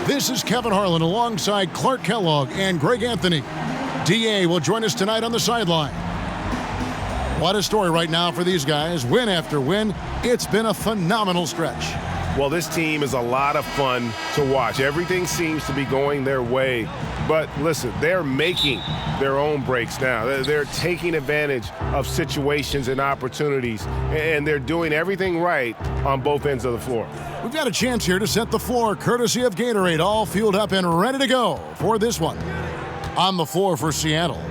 This is Kevin Harlan alongside Clark Kellogg and Greg Anthony. DA will join us tonight on the sideline. What a story right now for these guys. Win after win. It's been a phenomenal stretch. Well, this team is a lot of fun to watch. Everything seems to be going their way. But listen, they're making their own breaks now. They're taking advantage of situations and opportunities, and they're doing everything right on both ends of the floor. We've got a chance here to set the floor, courtesy of Gatorade, all fueled up and ready to go for this one. On the floor for Seattle.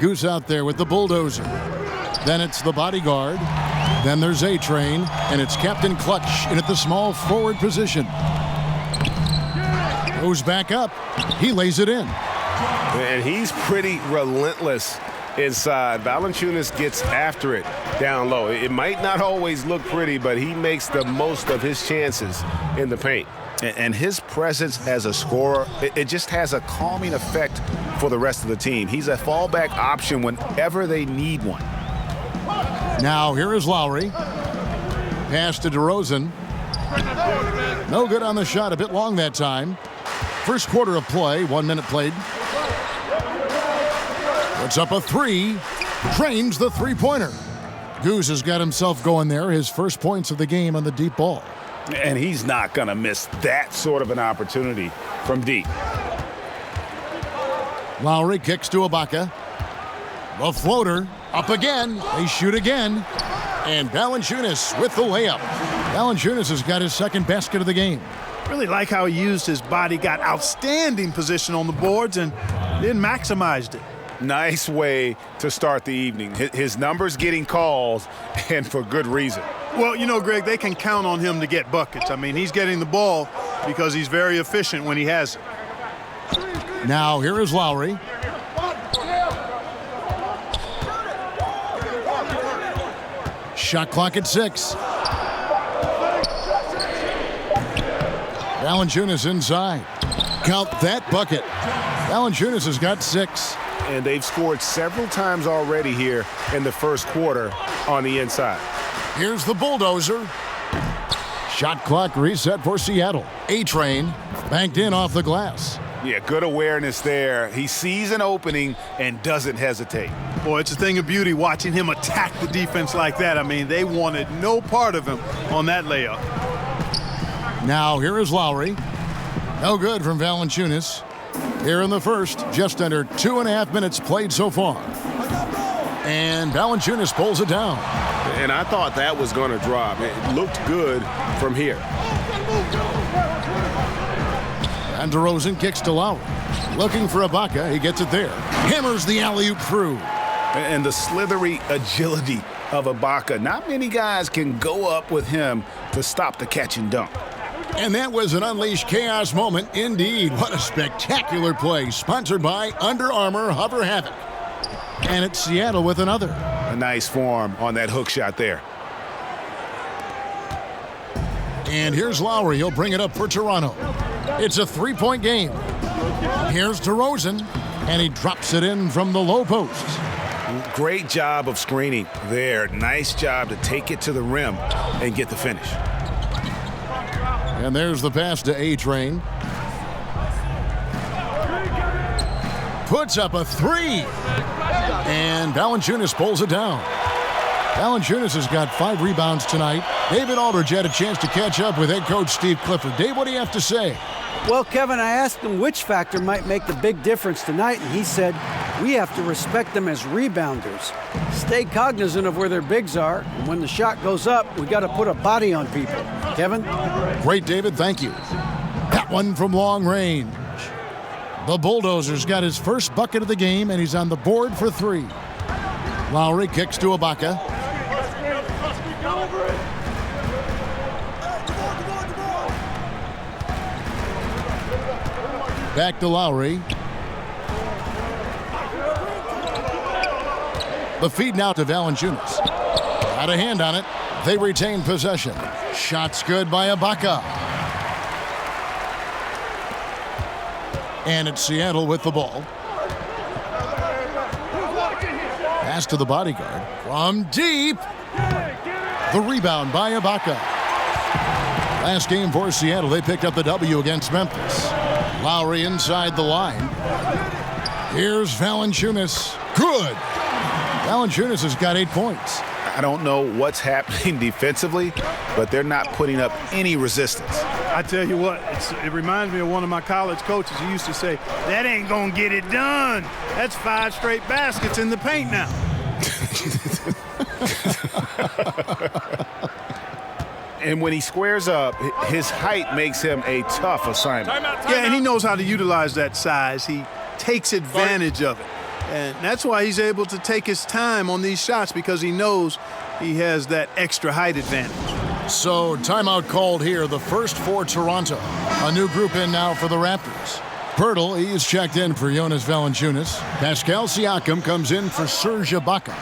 Goose out there with the bulldozer. Then it's the bodyguard. Then there's A-Train, and it's Captain Clutch in at the small forward position. Goes back up. He lays it in. And he's pretty relentless inside. Valanciunas gets after it down low. It might not always look pretty, but he makes the most of his chances in the paint. And his presence as a scorer, it just has a calming effect for the rest of the team. He's a fallback option whenever they need one. Now here is Lowry. Pass to DeRozan. No good on the shot, a bit long that time. First quarter of play, 1 minute played. Puts up a three. Trains the three-pointer. Goose has got himself going there. His first points of the game on the deep ball. And he's not going to miss that sort of an opportunity from deep. Lowry kicks to Ibaka. The floater. Up again. They shoot again. And Valanciunas with the layup. Valanciunas has got his second basket of the game. Really like how he used his body, got outstanding position on the boards, and then maximized it. Nice way to start the evening. His numbers getting calls, and for good reason. Well, you know, Greg, they can count on him to get buckets. I mean, he's getting the ball because he's very efficient when he has it. Now here is Lowry. Shot clock at 6. Valanciunas inside. Count that bucket. Valanciunas has got 6. And they've scored several times already here in the first quarter on the inside. Here's the bulldozer. Shot clock reset for Seattle. A-Train banked in off the glass. Yeah, good awareness there. He sees an opening and doesn't hesitate. Boy, it's a thing of beauty watching him attack the defense like that. I mean, they wanted no part of him on that layup. Now here is Lowry. No good from Valanciunas. Here in the first, just under 2.5 minutes played so far. And Valanciunas pulls it down. And I thought that was going to drop. It looked good from here. And DeRozan kicks to Lowry. Looking for Ibaka. He gets it there. Hammers the alley-oop through. And the slithery agility of Ibaka. Not many guys can go up with him to stop the catch and dunk. And that was an unleashed chaos moment indeed. What a spectacular play. Sponsored by Under Armour Hover Havoc. And it's Seattle with another. A nice form on that hook shot there. And here's Lowry. He'll bring it up for Toronto. It's a three-point game. Here's DeRozan. And he drops it in from the low post. Great job of screening there. Nice job to take it to the rim and get the finish. And there's the pass to A-Train. Puts up a three. And Valanciunas pulls it down. Valanciunas has got 5 rebounds tonight. David Aldridge had a chance to catch up with head coach Steve Clifford. Dave, what do you have to say? Well, Kevin, I asked him which factor might make the big difference tonight, and he said, we have to respect them as rebounders. Stay cognizant of where their bigs are, and when the shot goes up, we got to put a body on people. Kevin? Great, David. Thank you. That one from long range. The Bulldozer's got his first bucket of the game, and he's on the board for 3. Lowry kicks to Ibaka. Back to Lowry. The feed now to Valanciunas. Got a hand on it. They retain possession. Shots good by Ibaka. And it's Seattle with the ball. Pass to the bodyguard. From deep. The rebound by Ibaka. Last game for Seattle, they picked up the W against Memphis. Lowry inside the line. Here's Valanciunas. Good. Valanciunas has got 8 points. I don't know what's happening defensively, but they're not putting up any resistance. I tell you what, it reminds me of one of my college coaches. He used to say, that ain't going to get it done. That's 5 straight baskets in the paint now. And when he squares up, his height makes him a tough assignment. Yeah, and he knows how to utilize that size. He takes advantage of it. And that's why he's able to take his time on these shots, because he knows he has that extra height advantage. So timeout called here, the first for Toronto. A new group in now for the Raptors. Pirtle, he's checked in for Jonas Valanciunas. Pascal Siakam comes in for Serge Ibaka.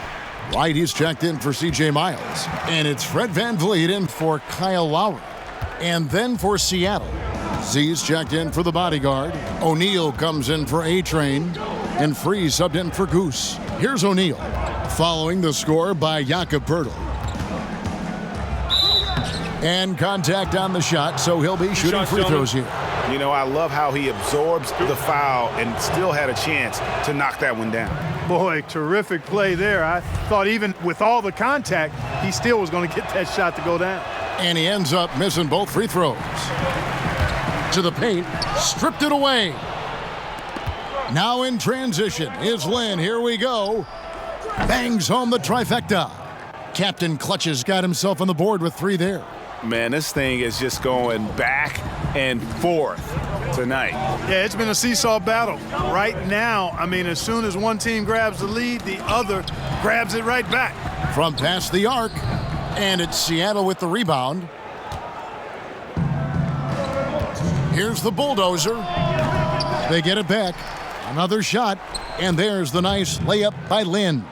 White, he's checked in for C.J. Miles. And it's Fred VanVleet in for Kyle Lowry. And then for Seattle, Z's checked in for the bodyguard. O'Neal comes in for A-Train. And Freeze subbed in for Goose. Here's O'Neal, following the score by Jakob Poeltl. And contact on the shot, so he'll be shooting free throws here. You know, I love how he absorbs the foul and still had a chance to knock that one down. Boy, terrific play there. I thought even with all the contact, he still was going to get that shot to go down. And he ends up missing both free throws. To the paint, stripped it away. Now in transition is Lynn. Here we go. Bangs home the trifecta. Captain Clutches got himself on the board with 3 there. Man, this thing is just going back and forth tonight. Yeah, it's been a seesaw battle. Right now, I mean, as soon as one team grabs the lead, the other grabs it right back. From past the arc, and it's Seattle with the rebound. Here's the bulldozer. They get it back. Another shot, and there's the nice layup by Lynn.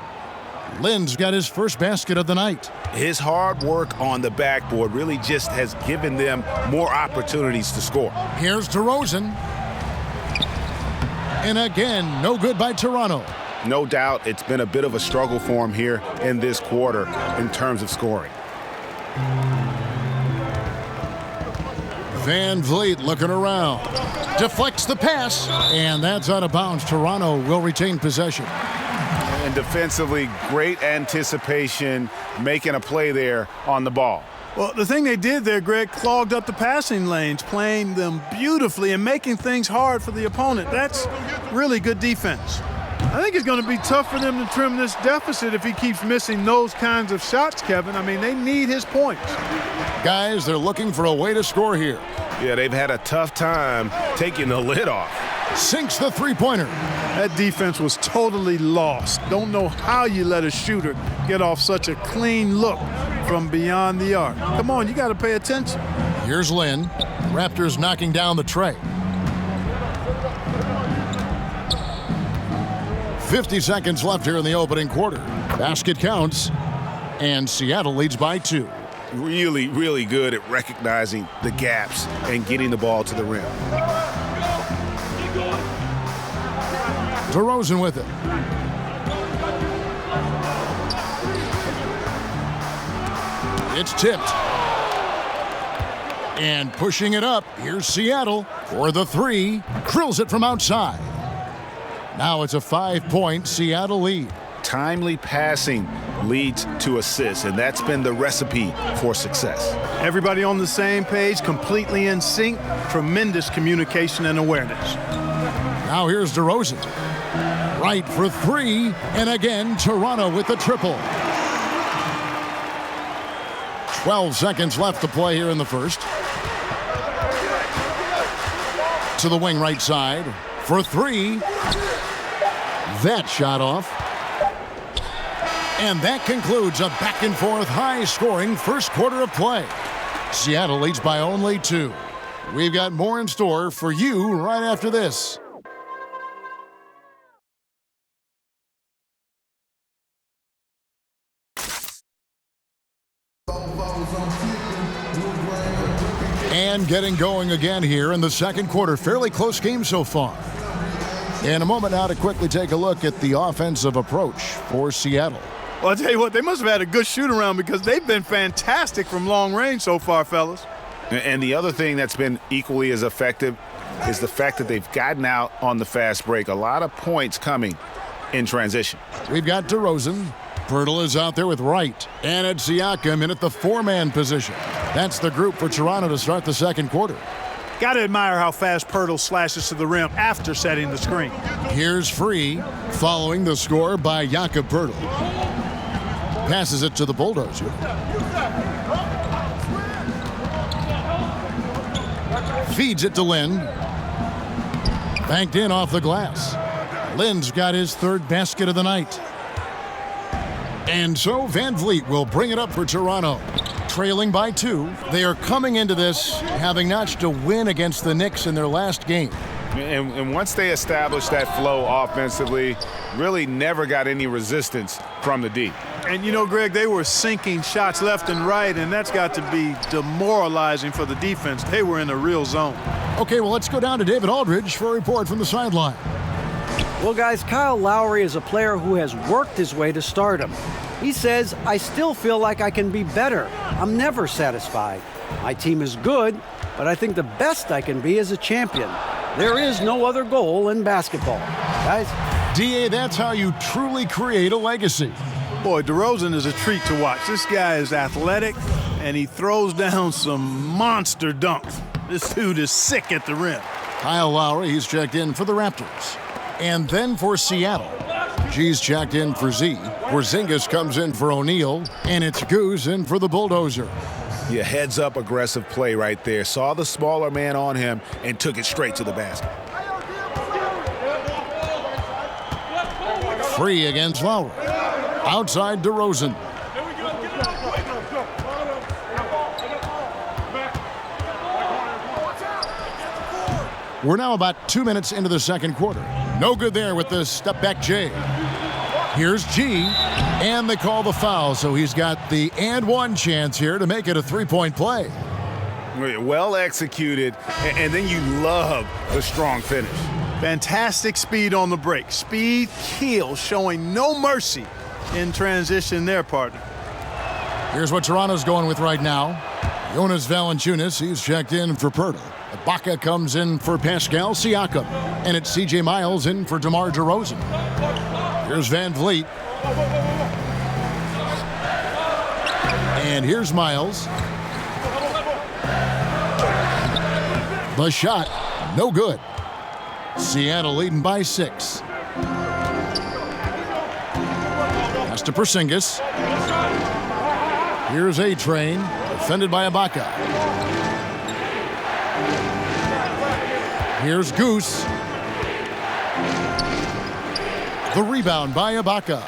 Lynn's got his first basket of the night. His hard work on the backboard really just has given them more opportunities to score. Here's DeRozan. And again, no good by Toronto. No doubt it's been a bit of a struggle for him here in this quarter in terms of scoring. VanVleet looking around. Deflects the pass, and that's out of bounds. Toronto will retain possession. And defensively, great anticipation, making a play there on the ball. Well, the thing they did there, Greg, clogged up the passing lanes, playing them beautifully and making things hard for the opponent. That's really good defense. I think it's going to be tough for them to trim this deficit if he keeps missing those kinds of shots, Kevin. I mean, they need his points. Guys, they're looking for a way to score here. Yeah, they've had a tough time taking the lid off. Sinks the three-pointer. That defense was totally lost. Don't know how you let a shooter get off such a clean look from beyond the arc. Come on, you got to pay attention. Here's Lynn. Raptors knocking down the tray. 50 seconds left here in the opening quarter. Basket counts, and Seattle leads by 2. Really, really good at recognizing the gaps and getting the ball to the rim. DeRozan with it. It's tipped. And pushing it up, here's Seattle for the 3. Drills it from outside. Now it's a 5-point Seattle lead. Timely passing leads to assists, and that's been the recipe for success. Everybody on the same page, completely in sync, tremendous communication and awareness. Now here's DeRozan. Right for 3, and again, Toronto with the triple. 12 seconds left to play here in the first. To the wing right side for 3. That shot off. And that concludes a back-and-forth, high-scoring first quarter of play. Seattle leads by only 2. We've got more in store for you right after this. And getting going again here in the second quarter. Fairly close game so far. In a moment now to quickly take a look at the offensive approach for Seattle. Well, I'll tell you what, they must have had a good shoot-around because they've been fantastic from long range so far, fellas. And the other thing that's been equally as effective, is the fact that they've gotten out on the fast break. A lot of points coming in transition. We've got DeRozan. Pirtle is out there with Wright. And it's Siakam in at the four-man position. That's the group for Toronto to start the second quarter. Got to admire how fast Pirtle slashes to the rim after setting the screen. Here's Free, following the score by Jakob Pirtle. Passes it to the Bulldozer. Feeds it to Lynn. Banked in off the glass. Lynn's got his third basket of the night. And so Van Vliet will bring it up for Toronto. Trailing by 2. They are coming into this having notched a win against the Knicks in their last game. And once they established that flow offensively, really never got any resistance from the D. And you know, Greg, they were sinking shots left and right, and that's got to be demoralizing for the defense. They were in a real zone. Okay, well, let's go down to David Aldridge for a report from the sideline. Well, guys, Kyle Lowry is a player who has worked his way to stardom. He says, I still feel like I can be better. I'm never satisfied. My team is good, but I think the best I can be is a champion. There is no other goal in basketball. Guys? DA, that's how you truly create a legacy. Boy, DeRozan is a treat to watch. This guy is athletic, and he throws down some monster dunks. This dude is sick at the rim. Kyle Lowry, he's checked in for the Raptors. And then for Seattle, G's checked in for Z. Porzingis comes in for O'Neal, and it's Goose in for the Bulldozer. Yeah, heads-up aggressive play right there. Saw the smaller man on him and took it straight to the basket. Free against Lowry. Outside DeRozan. We're now about 2 minutes into the second quarter. No good there with the step-back J. Here's G, and they call the foul, so he's got the and one chance here to make it a three-point play. Well executed, and then you love the strong finish. Fantastic speed on the break. Speed kill, showing no mercy in transition there, partner. Here's what Toronto's going with right now. Jonas Valanciunas, he's checked in for Pirtle. Ibaka comes in for Pascal Siakam. And it's C.J. Miles in for DeMar DeRozan. Here's Van Vliet. And here's Miles. The shot, no good. Seattle leading by 6. Pass to Porzingis. Here's A-Train, defended by Ibaka. Here's Goose. The rebound by Ibaka.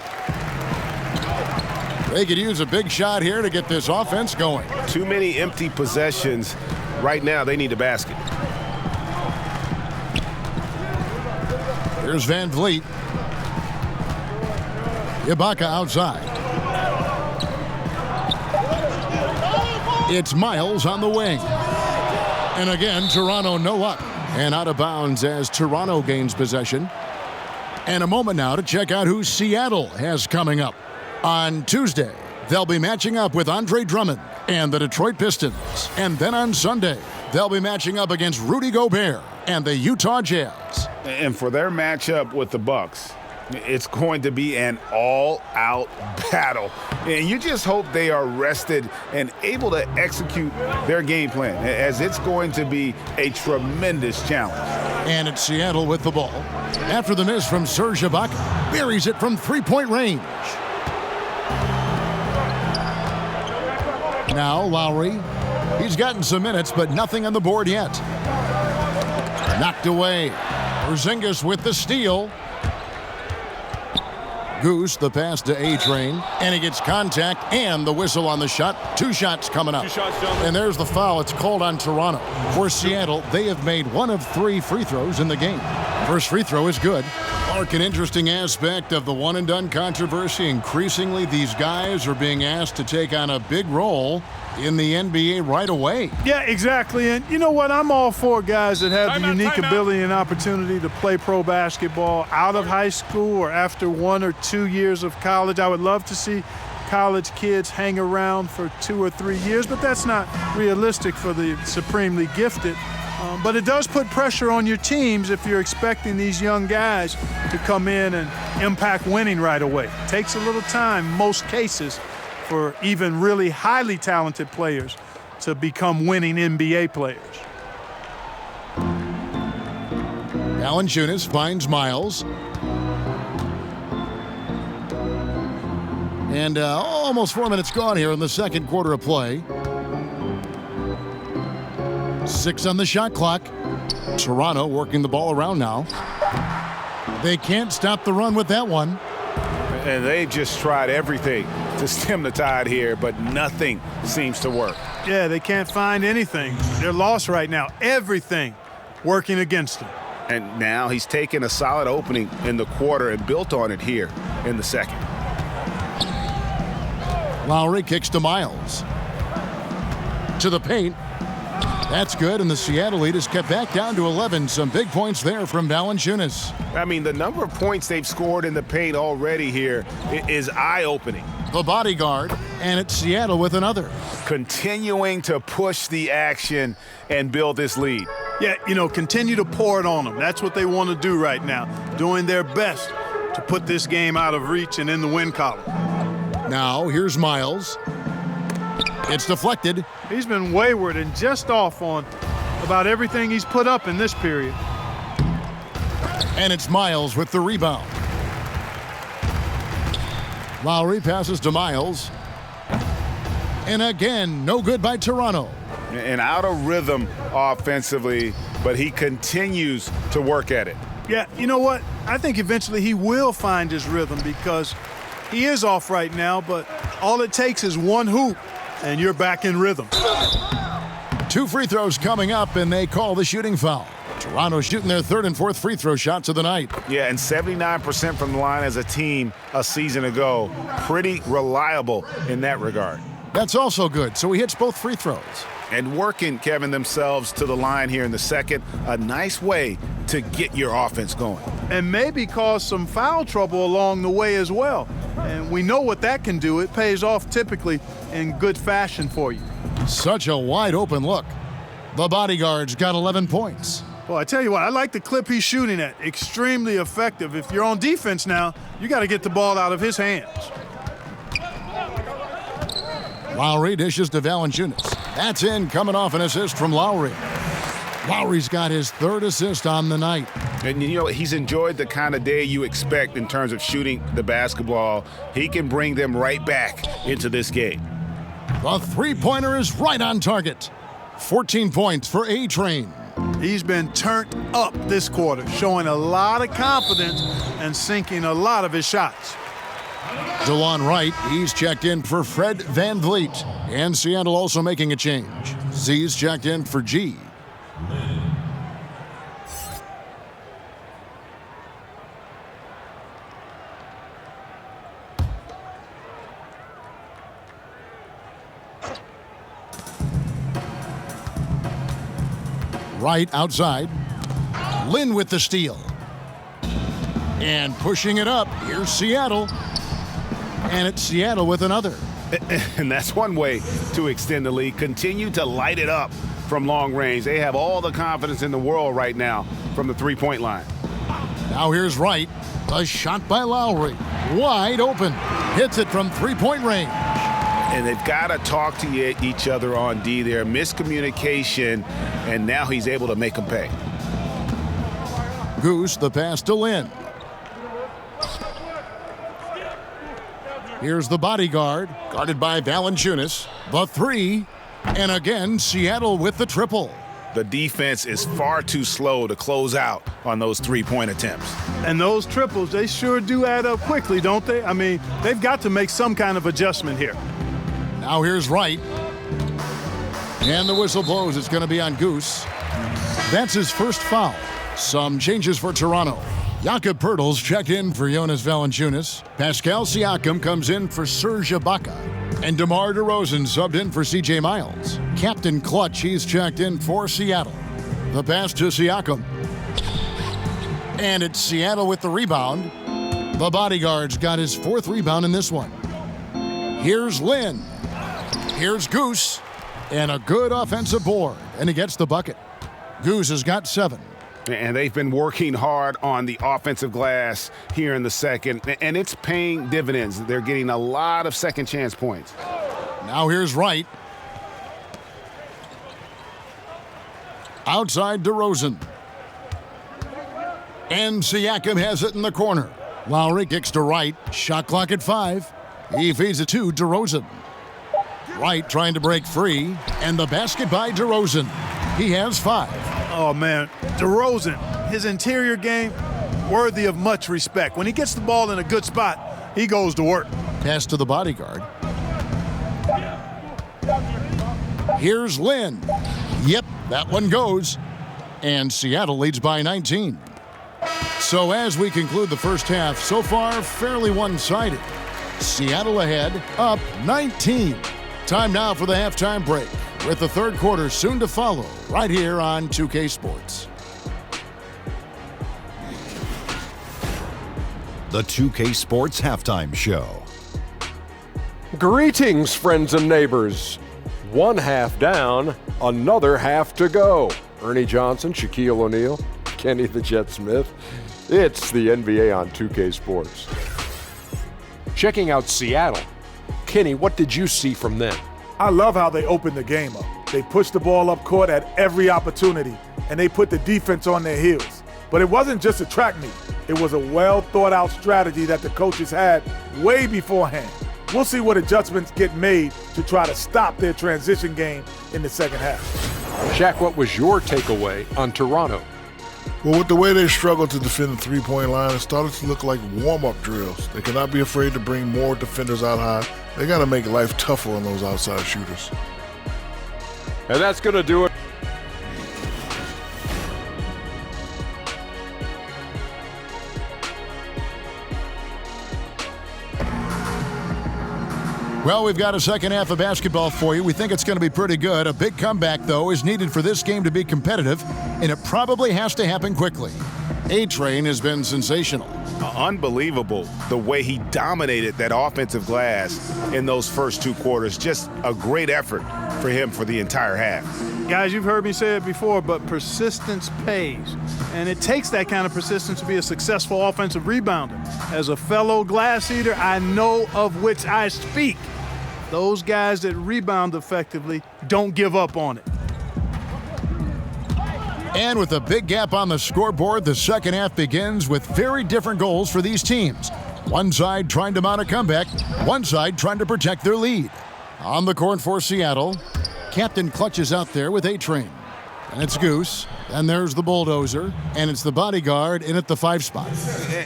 They could use a big shot here to get this offense going. Too many empty possessions. Right now, they need a basket. Here's Van Vliet. Ibaka outside. It's Miles on the wing. And again, Toronto no up. And out of bounds as Toronto gains possession. And a moment now to check out who Seattle has coming up. On Tuesday, they'll be matching up with Andre Drummond and the Detroit Pistons. And then on Sunday, they'll be matching up against Rudy Gobert and the Utah Jazz. And for their matchup with the Bucks, it's going to be an all-out battle. And you just hope they are rested and able to execute their game plan, as it's going to be a tremendous challenge. And it's Seattle with the ball. After the miss from Serge Ibaka, buries it from three-point range. Now Lowry. He's gotten some minutes, but nothing on the board yet. Knocked away. Porzingis with the steal. Goose, the pass to A-Train, and he gets contact and the whistle on the shot. 2 shots coming up. And there's the foul. It's called on Toronto. For Seattle, they have made 1 of 3 free throws in the game. First free throw is good. Mark, an interesting aspect of the one-and-done controversy. Increasingly, these guys are being asked to take on a big role in the NBA right away. Yeah, exactly. And you know what? I'm all for guys that have the unique ability and opportunity to play pro basketball out of high school or after 1 or 2 years of college. I would love to see college kids hang around for 2 or 3 years, but that's not realistic for the supremely gifted. But it does put pressure on your teams if you're expecting these young guys to come in and impact winning right away. It takes a little time, most cases, for even really highly talented players to become winning NBA players. Valanciunas finds Miles. And almost 4 minutes gone here in the second quarter of play. 6 on the shot clock. Toronto working the ball around now. They can't stop the run with that one. And they've just tried everything to stem the tide here, but nothing seems to work. Yeah, they can't find anything. They're lost right now. Everything working against them. And now he's taken a solid opening in the quarter and built on it here in the second. Lowry kicks to Miles. To the paint. That's good, and the Seattle lead is kept back down to 11. Some big points there from Valanciunas. I mean, the number of points they've scored in the paint already here is eye-opening. The bodyguard, and it's Seattle with another. Continuing to push the action and build this lead. Yeah, continue to pour it on them. That's what they want to do right now, doing their best to put this game out of reach and in the win column. Now, here's Miles. It's deflected. He's been wayward and just off on about everything he's put up in this period. And it's Miles with the rebound. Lowry passes to Miles. And again, no good by Toronto. And out of rhythm offensively, but he continues to work at it. Yeah, you know what? I think eventually he will find his rhythm because he is off right now, but all it takes is one hoop, and you're back in rhythm. 2 free throws coming up, and they call the shooting foul. Toronto shooting their 3rd and 4th free throw shots of the night. Yeah, and 79% from the line as a team a season ago. Pretty reliable in that regard. That's also good, so he hits both free throws. And working, Kevin, themselves to the line here in the second. A nice way to get your offense going. And maybe cause some foul trouble along the way as well. And we know what that can do. It pays off typically in good fashion for you. Such a wide open look. The bodyguard's got 11 points. Well, I tell you what, I like the clip he's shooting at. Extremely effective. If you're on defense now, you got to get the ball out of his hands. Lowry dishes to Valanciunas. That's in, coming off an assist from Lowry. Lowry's got his 3rd assist on the night. And he's enjoyed the kind of day you expect in terms of shooting the basketball. He can bring them right back into this game. The three-pointer is right on target. 14 points for A-Train. He's been turned up this quarter, showing a lot of confidence and sinking a lot of his shots. DeLon Wright, he's checked in for Fred VanVleet. And Seattle also making a change. Z's checked in for G. Wright outside. Lynn with the steal. And pushing it up, here's Seattle. And it's Seattle with another. And that's one way to extend the lead. Continue to light it up from long range. They have all the confidence in the world right now from the three-point line. Now here's Wright. A shot by Lowry. Wide open. Hits it from three-point range. And they've got to talk to each other on D there. Miscommunication, and now he's able to make them pay. Goose, the pass to Lynn. Here's the bodyguard, guarded by Valanciunas. The three, and again, Seattle with the triple. The defense is far too slow to close out on those three-point attempts. And those triples, they sure do add up quickly, don't they? I mean, they've got to make some kind of adjustment here. Now here's Wright. And the whistle blows. It's going to be on Goose. That's his first foul. Some changes for Toronto. Jakob Poeltl's checked in for Jonas Valanciunas. Pascal Siakam comes in for Serge Ibaka. And DeMar DeRozan subbed in for C.J. Miles. Captain Clutch, he's checked in for Seattle. The pass to Siakam. And it's Seattle with the rebound. The bodyguard's got his 4th rebound in this one. Here's Lynn. Here's Goose. And a good offensive board. And he gets the bucket. Goose has got 7. And they've been working hard on the offensive glass here in the second, and it's paying dividends. They're getting a lot of second chance points. Now here's Wright. Outside DeRozan. And Siakam has it in the corner. Lowry kicks to Wright. Shot clock at 5. He feeds it to DeRozan. Wright trying to break free. And the basket by DeRozan. He has 5. Oh, man. DeRozan, his interior game, worthy of much respect. When he gets the ball in a good spot, he goes to work. Pass to the bodyguard. Here's Lynn. Yep, that one goes. And Seattle leads by 19. So as we conclude the first half, so far fairly one-sided. Seattle ahead, up 19. Time now for the halftime break, with the third quarter soon to follow, right here on 2K Sports. The 2K Sports Halftime Show. Greetings, friends and neighbors. One half down, another half to go. Ernie Johnson, Shaquille O'Neal, Kenny the Jet Smith. It's the NBA on 2K Sports. Checking out Seattle. Kenny, what did you see from them? I love how they opened the game up. They pushed the ball up court at every opportunity, and they put the defense on their heels. But it wasn't just a track meet. It was a well-thought-out strategy that the coaches had way beforehand. We'll see what adjustments get made to try to stop their transition game in the second half. Shaq, what was your takeaway on Toronto? Well, with the way they struggled to defend the three-point line, it started to look like warm-up drills. They cannot be afraid to bring more defenders out high. They got to make life tougher on those outside shooters. And that's going to do it. Well, we've got a second half of basketball for you. We think it's going to be pretty good. A big comeback, though, is needed for this game to be competitive, and it probably has to happen quickly. A-Train has been sensational. Unbelievable the way he dominated that offensive glass in those first two quarters. Just a great effort for him for the entire half. Guys, you've heard me say it before, but persistence pays. And it takes that kind of persistence to be a successful offensive rebounder. As a fellow glass eater, I know of which I speak. Those guys that rebound effectively don't give up on it. And with a big gap on the scoreboard, the second half begins with very different goals for these teams. One side trying to mount a comeback, one side trying to protect their lead. On the court for Seattle, Captain Clutch is out there with A-Train. And it's Goose, and there's the bulldozer, and it's the bodyguard in at the 5 spot.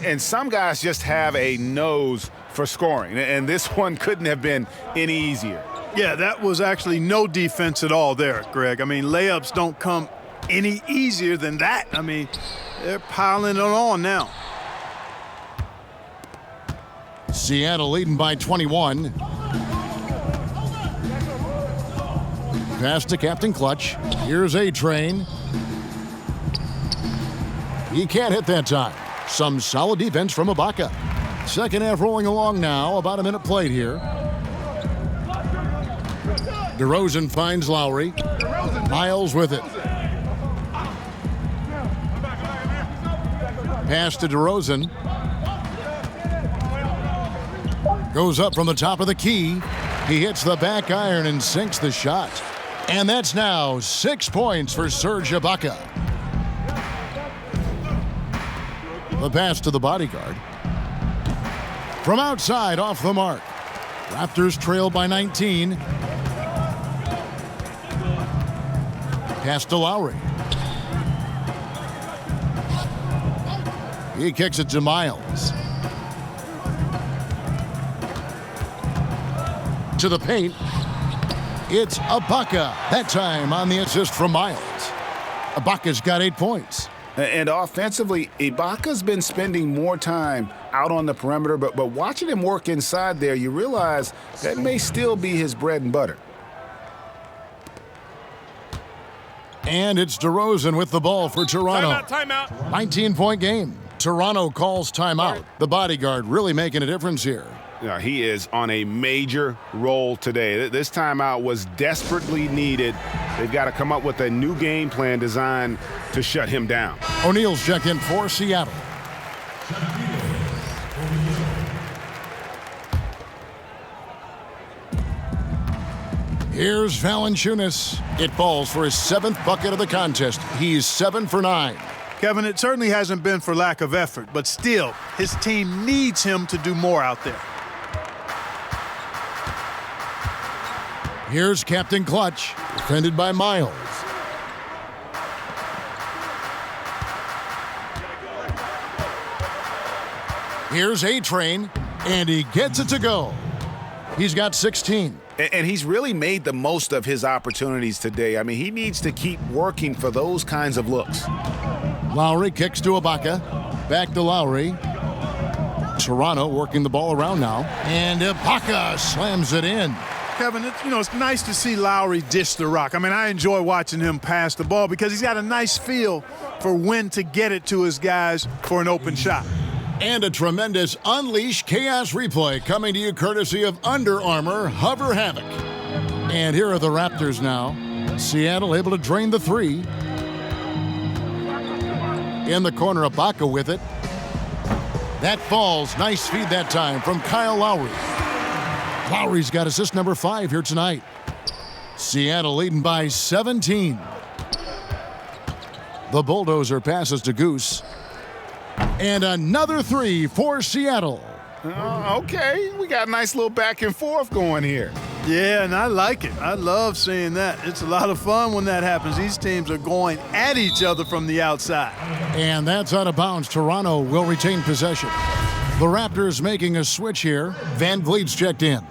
And some guys just have a nose for scoring, and this one couldn't have been any easier. Yeah, that was actually no defense at all there, Greg. I mean, layups don't come any easier than that. I mean, they're piling it on now. Seattle leading by 21. Pass to Captain Clutch. Here's A-Train. He can't hit that time. Some solid defense from Ibaka. Second half rolling along now. About a minute played here. DeRozan finds Lowry. Miles with it. Pass to DeRozan. Goes up from the top of the key. He hits the back iron and sinks the shot. And that's now 6 points for Serge Ibaka. The pass to the bodyguard. From outside, off the mark. Raptors trail by 19. Pass to Lowry. He kicks it to Miles. To the paint. It's Ibaka. That time on the assist from Miles. Ibaka's got 8 points. And offensively, Ibaka's been spending more time out on the perimeter, but watching him work inside there, you realize that may still be his bread and butter. And it's DeRozan with the ball for Toronto. Timeout. 19-point game. Toronto calls timeout. The bodyguard really making a difference here. Yeah, he is on a major roll today. This timeout was desperately needed. They've got to come up with a new game plan designed to shut him down. O'Neal's checked in for Seattle. Here's Valanciunas. It falls for his 7th bucket of the contest. He's 7 for 9. Kevin, it certainly hasn't been for lack of effort, but still, his team needs him to do more out there. Here's Captain Clutch, defended by Miles. Here's A-Train, and he gets it to go. He's got 16. And he's really made the most of his opportunities today. I mean, he needs to keep working for those kinds of looks. Lowry kicks to Ibaka. Back to Lowry. Toronto working the ball around now. And Ibaka slams it in. Kevin, it's nice to see Lowry dish the rock. I mean, I enjoy watching him pass the ball because he's got a nice feel for when to get it to his guys for an open shot. And a tremendous Unleash Chaos replay coming to you courtesy of Under Armour Hover Havoc. And here are the Raptors now. Seattle able to drain the 3. In the corner, Ibaka with it. That falls. Nice feed that time from Kyle Lowry. Lowry's got assist number 5 here tonight. Seattle leading by 17. The Bulldozer passes to Goose. And another 3 for Seattle. Okay, we got a nice little back and forth going here. Yeah, and I like it. I love seeing that. It's a lot of fun when that happens. These teams are going at each other from the outside. And that's out of bounds. Toronto will retain possession. The Raptors making a switch here. Van Vliet's checked in.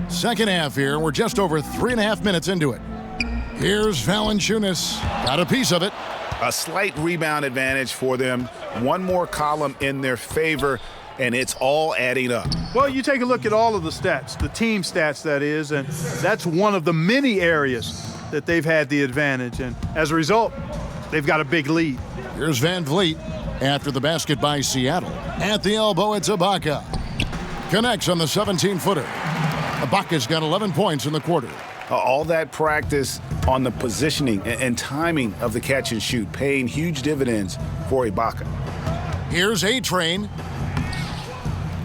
Second half here. We're just over 3.5 minutes into it. Here's Valanciunas. Got a piece of it. A slight rebound advantage for them. One more column in their favor, and it's all adding up. Well, you take a look at all of the stats, the team stats, that is, and that's one of the many areas that they've had the advantage. And as a result, they've got a big lead. Here's Van Vliet after the basket by Seattle. At the elbow, it's Ibaka. Connects on the 17-footer. Ibaka's got 11 points in the quarter. All that practice on the positioning and timing of the catch and shoot, paying huge dividends for Ibaka. Here's A-Train.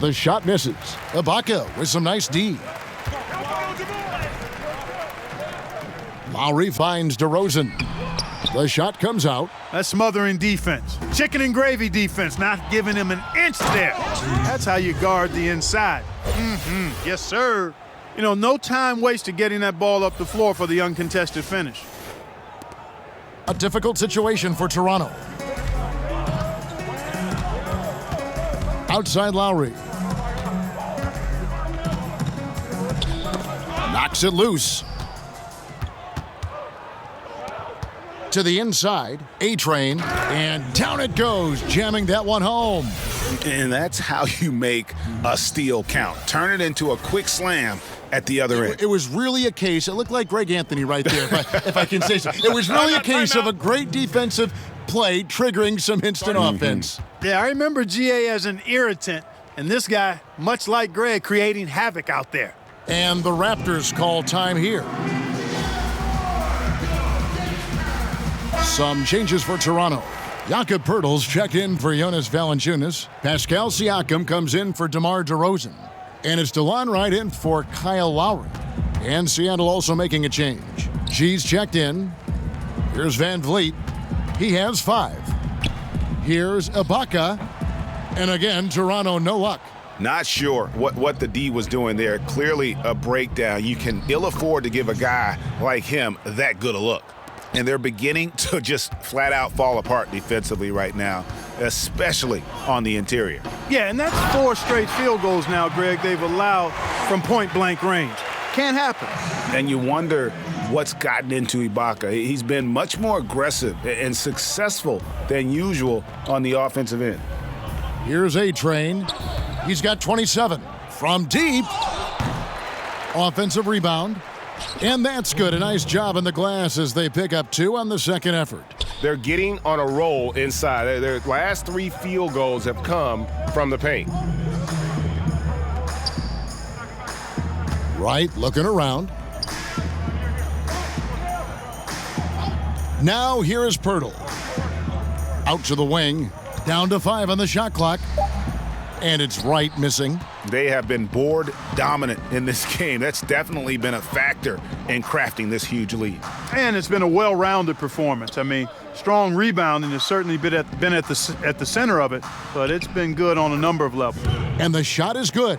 The shot misses. Ibaka with some nice D. Lowry finds DeRozan. The shot comes out. That's smothering defense. Chicken and gravy defense, not giving him an inch there. That's how you guard the inside. Yes, sir. No time wasted getting that ball up the floor for the uncontested finish. A difficult situation for Toronto. Outside Lowry. Knocks it loose. To the inside, A-Train, and down it goes, jamming that one home. And that's how you make a steal count. Turn it into a quick slam at the other end. It was really a case, it looked like Greg Anthony right there, if I can say so. It was really a case of a great defensive play triggering some instant offense. Yeah, I remember GA as an irritant, and this guy, much like Greg, creating havoc out there. And the Raptors call time here. Some changes for Toronto. Jakob Poeltl's checked in for Jonas Valanciunas. Pascal Siakam comes in for DeMar DeRozan. And it's DeLon Wright in for Kyle Lowry. And Seattle also making a change. G's checked in. Here's Van Vliet. He has 5. Here's Ibaka. And again, Toronto, no luck. Not sure what the D was doing there. Clearly a breakdown. You can ill afford to give a guy like him that good a look. And they're beginning to just flat out fall apart defensively right now, especially on the interior. Yeah, and that's 4 straight field goals now, Greg, they've allowed from point-blank range. Can't happen. And you wonder what's gotten into Ibaka. He's been much more aggressive and successful than usual on the offensive end. Here's A-Train. He's got 27 from deep. Offensive rebound. And that's good. A nice job in the glass as they pick up 2 on the second effort. they're getting on a roll inside. Their last 3 field goals have come from the paint. Wright looking around. Now here is Pirtle. Out to the wing. Down to 5 on the shot clock. And it's Wright missing. They have been board dominant in this game. That's definitely been a factor in crafting this huge lead. And it's been a well-rounded performance. I mean, strong rebounding has certainly been at the center of it, but it's been good on a number of levels. And the shot is good.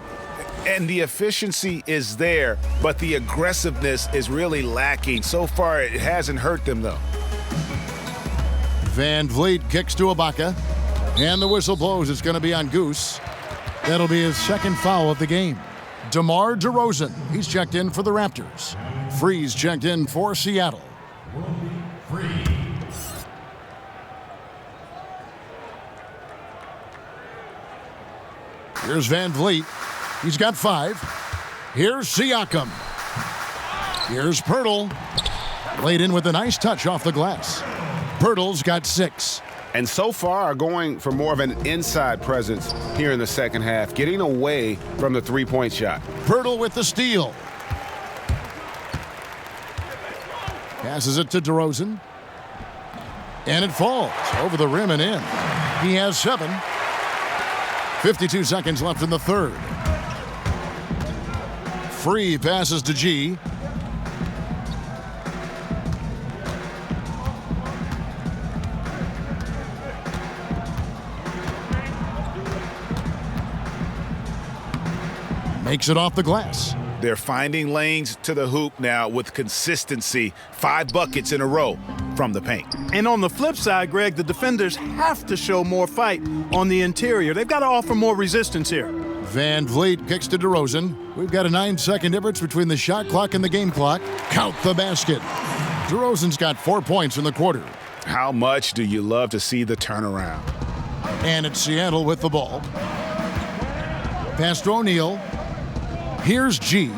And the efficiency is there, but the aggressiveness is really lacking. So far, it hasn't hurt them, though. Van Vliet kicks to Ibaka. And the whistle blows. It's going to be on Goose. That'll be his second foul of the game. DeMar DeRozan, he's checked in for the Raptors. Freeze checked in for Seattle. Here's Van Vliet. He's got 5. Here's Siakam. Here's Pirtle. Laid in with a nice touch off the glass. Pirtle's got 6. And so far going for more of an inside presence here in the second half, getting away from the three-point shot. Pirtle with the steal. Passes it to DeRozan. And it falls over the rim and in. He has 7. 52 seconds left in the third. Free passes to G. Makes it off the glass. They're finding lanes to the hoop now with consistency. 5 buckets in a row from the paint. And on the flip side, Greg, the defenders have to show more fight on the interior. They've got to offer more resistance here. Van Vliet kicks to DeRozan. We've got a 9-second difference between the shot clock and the game clock. Count the basket. DeRozan's got 4 points in the quarter. How much do you love to see the turnaround? And it's Seattle with the ball. Pass to O'Neal. Here's G.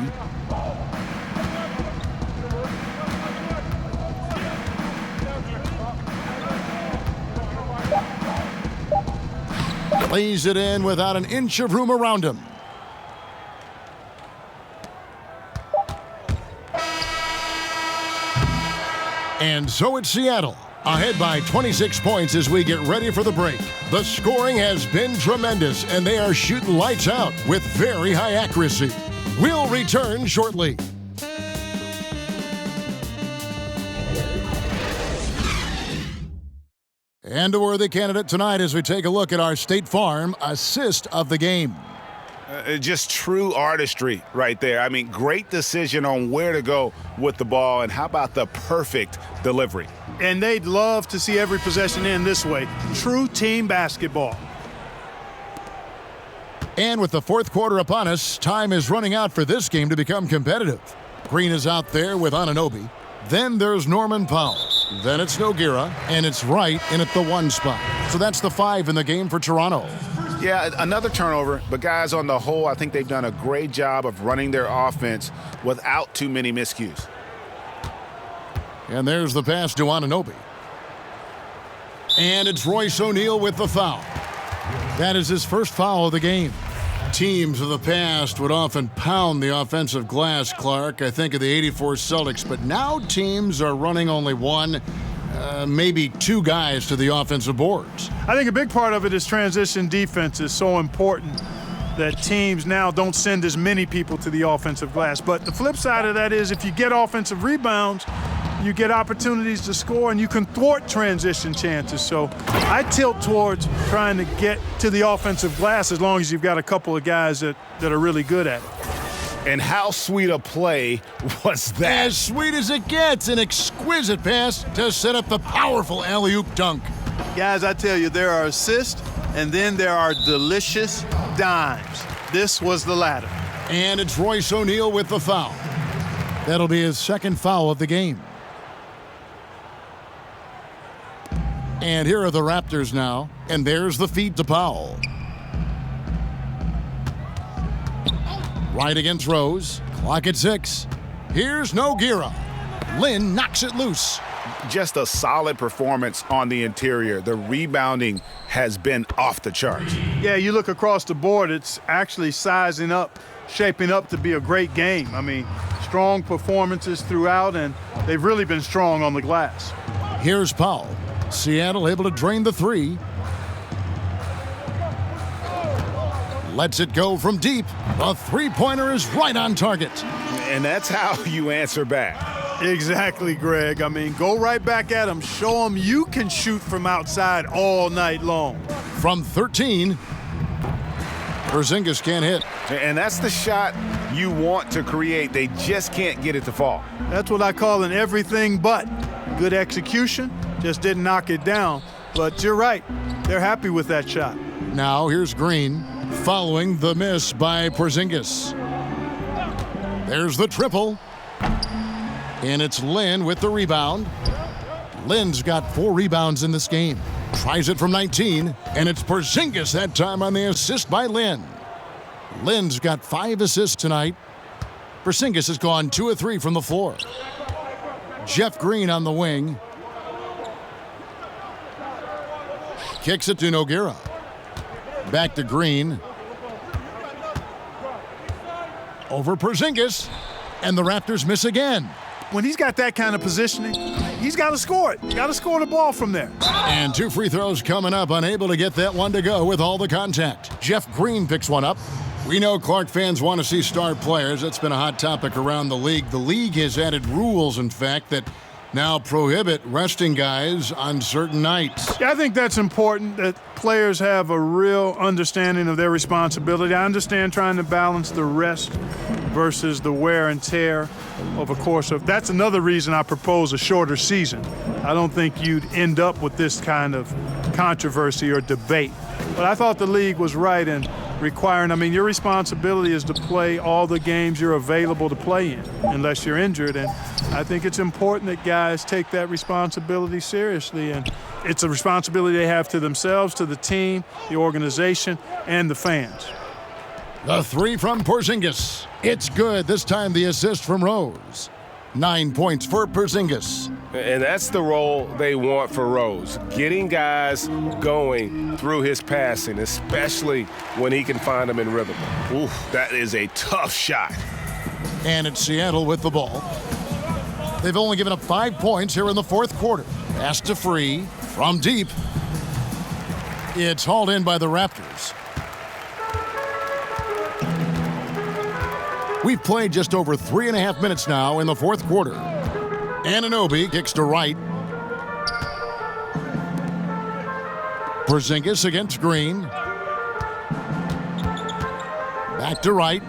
Lays it in without an inch of room around him. And so it's Seattle, ahead by 26 points as we get ready for the break. The scoring has been tremendous, and they are shooting lights out with very high accuracy. We'll return shortly. And a worthy candidate tonight as we take a look at our State Farm assist of the game. Just true artistry right there. I mean, great decision on where to go with the ball, and how about the perfect delivery? And they'd love to see every possession end this way. True team basketball. And with the fourth quarter upon us, time is running out for this game to become competitive. Green is out there with Anunoby. Then there's Norman Powell. Then it's Nogueira, and it's Wright in at the 1 spot. So that's the 5 in the game for Toronto. Yeah, another turnover, but guys, on the whole, I think they've done a great job of running their offense without too many miscues. And there's the pass to Anunoby. And it's Royce O'Neal with the foul. That is his first foul of the game. Teams of the past would often pound the offensive glass, Clark. I think of the '84 Celtics, but now teams are running only 1, maybe 2 guys to the offensive boards. I think a big part of it is transition defense is so important that teams now don't send as many people to the offensive glass. But the flip side of that is if you get offensive rebounds, you get opportunities to score, and you can thwart transition chances. So I tilt towards trying to get to the offensive glass as long as you've got a couple of guys that are really good at it. And how sweet a play was that? As sweet as it gets, an exquisite pass to set up the powerful alley-oop dunk. Guys, I tell you, there are assists, and then there are delicious dimes. This was the latter. And it's Royce O'Neal with the foul. That'll be his second foul of the game. And here are the Raptors now, and there's the feed to Powell. Right against Rose, clock at 6. Here's Nogueira. Lynn knocks it loose. Just a solid performance on the interior. The rebounding has been off the charts. Yeah, you look across the board, it's actually sizing up, shaping up to be a great game. I mean, strong performances throughout, and they've really been strong on the glass. Here's Powell. Seattle able to drain the three. Lets it go from deep. The three-pointer is right on target. And that's how you answer back. Exactly, Greg. I mean, go right back at them. Show them you can shoot from outside all night long. From 13, Porzingis can't hit. And that's the shot you want to create. They just can't get it to fall. That's what I call an everything but. Good execution, just didn't knock it down. But you're right, they're happy with that shot. Now here's Green following the miss by Porzingis. There's the triple. And it's Lin with the rebound. Lin's got 4 rebounds in this game. Tries it from 19, and it's Porzingis that time on the assist by Lin. Lin's got 5 assists tonight. Porzingis has gone 2 of 3 from the floor. Jeff Green on the wing. Kicks it to Nogueira. Back to Green. Over Porzingis, and the Raptors miss again. When he's got that kind of positioning, he's got to score it. Got to score the ball from there. And 2 free throws coming up, unable to get that one to go with all the contact. Jeff Green picks one up. We know Clark fans want to see star players. That's been a hot topic around the league. The league has added rules, in fact, that now prohibit resting guys on certain nights. Yeah, I think that's important, that players have a real understanding of their responsibility. I understand trying to balance the rest versus the wear and tear of a course of. That's another reason I propose a shorter season. I don't think you'd end up with this kind of controversy or debate. But I thought the league was right in requiring, I mean, your responsibility is to play all the games you're available to play in, unless you're injured. And I think it's important that guys take that responsibility seriously. And it's a responsibility they have to themselves, to the team, the organization, and the fans. The 3 from Porzingis. It's good. This time the assist from Rose. 9 points for Porzingis. And that's the role they want for Rose, getting guys going through his passing, especially when he can find them in rhythm. Oof, that is a tough shot. And it's Seattle with the ball. They've only given up 5 points here in the fourth quarter. Pass to Free from deep. It's hauled in by the Raptors. We've played just over 3.5 minutes now in the fourth quarter. Anunoby kicks to right. Porzingis against Green. Back to right.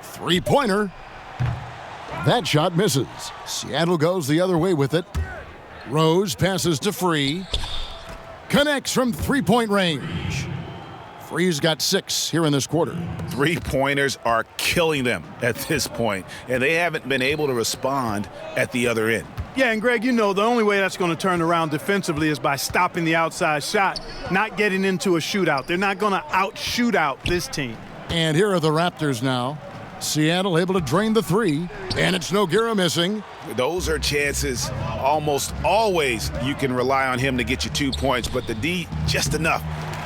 3-pointer. That shot misses. Seattle goes the other way with it. Rose passes to Free. Connects from 3-point range. Free's got 6 here in this quarter. 3-pointers are killing them at this point, and they haven't been able to respond at the other end. Yeah, and Greg, you know, the only way that's going to turn around defensively is by stopping the outside shot, not getting into a shootout. They're not going to out-shoot out this team. And here are the Raptors now. Seattle able to drain the 3, and it's Nogueira missing. Those are chances almost always you can rely on him to get you 2 points, but the D just enough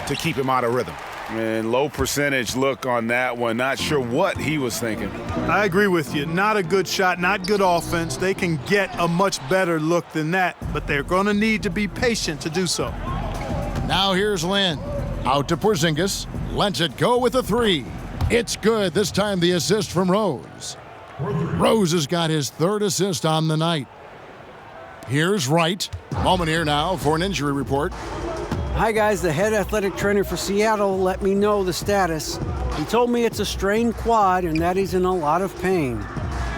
to keep him out of rhythm. And low percentage look on that one. Not sure what he was thinking. I agree with you. Not a good shot, not good offense. They can get a much better look than that, but they're going to need to be patient to do so. Now here's Lin. Out to Porzingis. Lets it go with a 3. It's good. This time the assist from Rose. Rose has got his 3rd assist on the night. Here's Wright. Moment here now for an injury report. Hi guys, the head athletic trainer for Seattle let me know the status. He told me it's a strained quad and that he's in a lot of pain.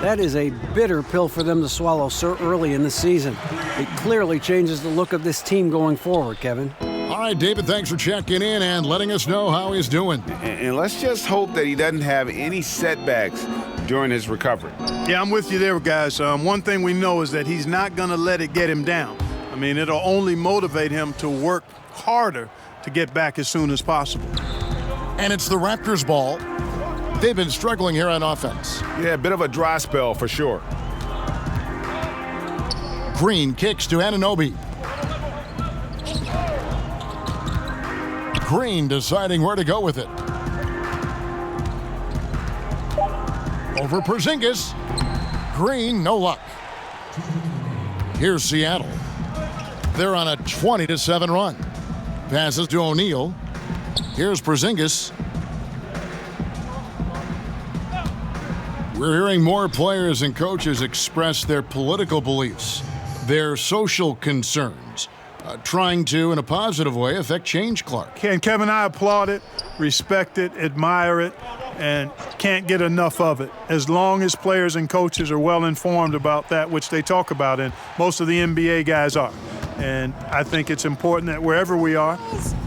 That is a bitter pill for them to swallow so early in the season. It clearly changes the look of this team going forward, Kevin. All right, David, thanks for checking in and letting us know how he's doing. And let's just hope that he doesn't have any setbacks during his recovery. Yeah, I'm with you there, guys. One thing we know is that he's not going to let it get him down. I mean, it'll only motivate him to work harder to get back as soon as possible. And it's the Raptors' ball. They've been struggling here on offense. Yeah, a bit of a dry spell for sure. Green kicks to Anunoby. Green deciding where to go with it. Over Porzingis. Green, no luck. Here's Seattle. They're on a 20-7 run. Passes to O'Neal. Here's Porzingis. We're hearing more players and coaches express their political beliefs, their social concerns, trying to, in a positive way, affect change, Clark. And Kevin, I applaud it, respect it, admire it, and can't get enough of it. As long as players and coaches are well informed about that which they talk about, and most of the NBA guys are. And I think it's important that wherever we are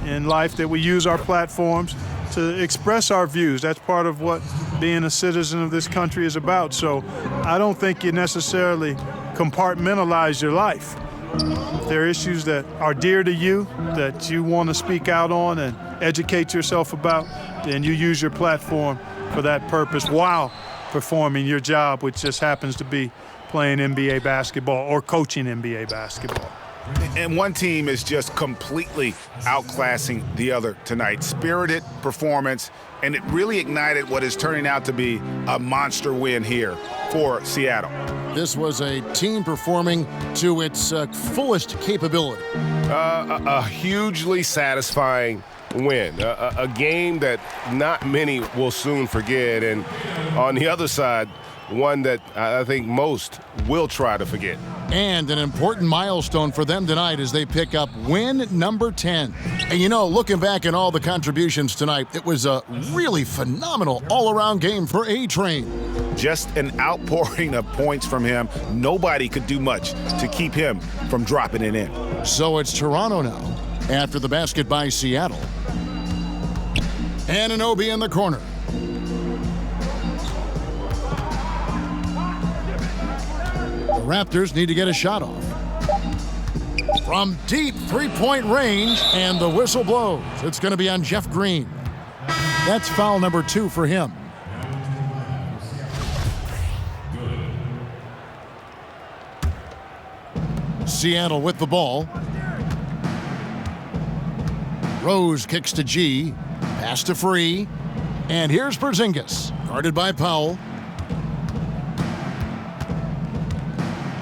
in life that we use our platforms to express our views. That's part of what being a citizen of this country is about. So I don't think you necessarily compartmentalize your life. If there are issues that are dear to you, that you want to speak out on and educate yourself about, then you use your platform for that purpose while performing your job, which just happens to be playing NBA basketball or coaching NBA basketball. And one team is just completely outclassing the other tonight. Spirited performance, and it really ignited what is turning out to be a monster win here for Seattle. This was a team performing to its fullest capability. A hugely satisfying win, a game that not many will soon forget, and on the other side, one that I think most will try to forget. And an important milestone for them tonight as they pick up win number 10. And you know, looking back at all the contributions tonight, it was a really phenomenal all-around game for A-Train. Just an outpouring of points from him. Nobody could do much to keep him from dropping it in. So it's Toronto now after the basket by Seattle. Anunoby in the corner. The Raptors need to get a shot off. From deep three-point range, and the whistle blows. It's going to be on Jeff Green. That's foul number 2 for him. Seattle with the ball. Rose kicks to G. Pass to Free. And here's Porzingis, guarded by Powell.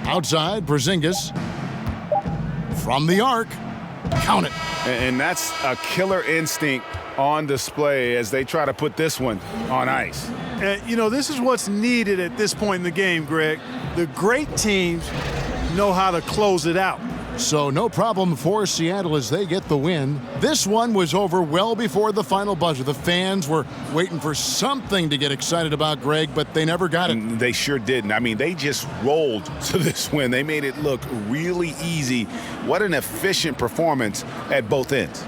Outside, Porzingis. From the arc. Count it. And that's a killer instinct on display as they try to put this one on ice. You know, this is what's needed at this point in the game, Greg. The great teams know how to close it out. So no problem for Seattle as they get the win. This one was over well before the final buzzer. The fans were waiting for something to get excited about, Greg, but they never got it. They sure didn't. I mean, they just rolled to this win. They made it look really easy. What an efficient performance at both ends.